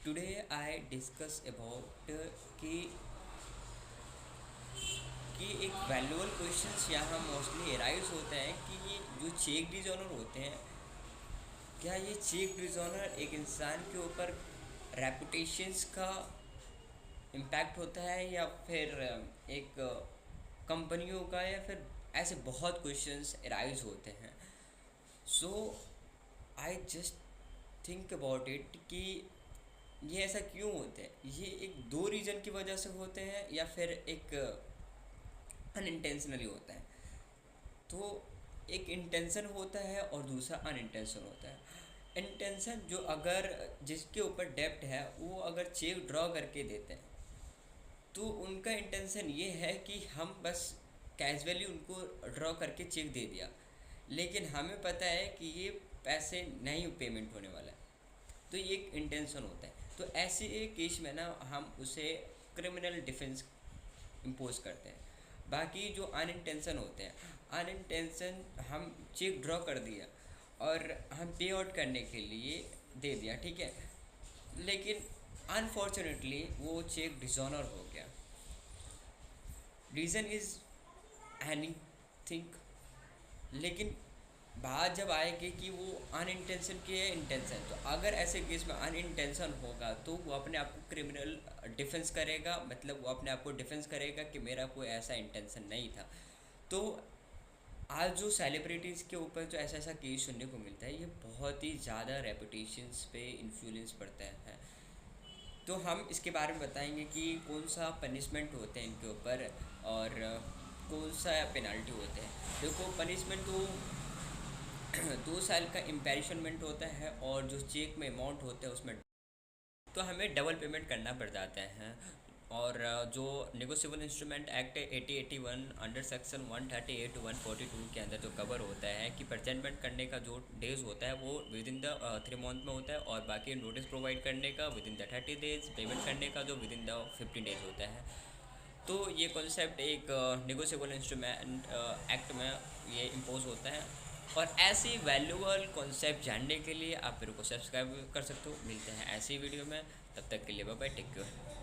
Today I discuss about कि कि एक वैल्यूबल क्वेश्चंस यहाँ मोस्टली एराइज होता है कि ये जो चेक डिजॉनर होते हैं, क्या ये चेक डिजॉनर एक इंसान के ऊपर रेपुटेशंस का इम्पैक्ट होता है या फिर एक कंपनियों का, या फिर ऐसे बहुत क्वेश्चंस एराइज होते हैं। So I just think about it कि ये ऐसा क्यों होते हैं। ये एक दो रीज़न की वजह से होते हैं या फिर एक अनइंटेंशनली होता है। तो एक इंटेंशन होता है और दूसरा अनइंटेंशन होता है। इंटेंशन जो अगर जिसके ऊपर डेप्ट है वो अगर चेक ड्रॉ करके देते हैं तो उनका इंटेंशन ये है कि हम बस कैजुअली उनको ड्रॉ करके चेक दे दिया, लेकिन हमें पता है कि ये पैसे नहीं पेमेंट होने वाला है। तो ये एक इंटेंशन होता है। तो ऐसे एक केस में ना हम उसे क्रिमिनल डिफेंस इम्पोज करते हैं। बाकी जो अनइंटेंशन होते हैं, अनइंटेंशन हम चेक ड्रॉ कर दिया और हम पे आउट करने के लिए दे दिया, ठीक है, लेकिन अनफॉर्चुनेटली वो चेक डिसऑनर हो गया। रीज़न इज़ एनी थिंक, लेकिन बात जब आएगी कि वो अनइंटेंशन की है इंटेंशन, तो अगर ऐसे केस में अनइंटेंशन होगा तो वो अपने आप को क्रिमिनल डिफेंस करेगा, मतलब वो अपने आप को डिफेंस करेगा कि मेरा कोई ऐसा इंटेंशन नहीं था। तो आज जो सेलिब्रिटीज़ के ऊपर जो ऐसा ऐसा केस सुनने को मिलता है, ये बहुत ही ज़्यादा रेपुटेशंस पे इन्फ्लुएंस पड़ता है। तो हम इसके बारे में बताएंगे कि कौन सा पनिशमेंट होते हैं इनके ऊपर और कौन सा पेनल्टी होते हैं। देखो, पनिशमेंट तो 2 साल का इम्पेरिशनमेंट होता है और जो चेक में अमाउंट होता है उसमें तो हमें डबल पेमेंट करना पड़ जाता है। और जो negotiable instrument act 8081 under section 138 to 142 के अंदर जो कवर होता है कि परचेंटमेंट करने का जो डेज होता है वो विद इन द 3 मंथ में होता है, और बाकी नोटिस प्रोवाइड करने का with in the 30 days, payment करने का जो विद इन द 15 डेज होता है। तो ये कॉन्सेप्ट एक नेगोशिएबल इंस्ट्रूमेंट एक्ट में ये इम्पोज होता है। और ऐसी वैल्यूबल कॉन्सेप्ट जानने के लिए आप मेरे को सब्सक्राइब कर सकते हो। मिलते हैं ऐसी वीडियो में, तब तक के लिए बाय बाय, टेक केयर।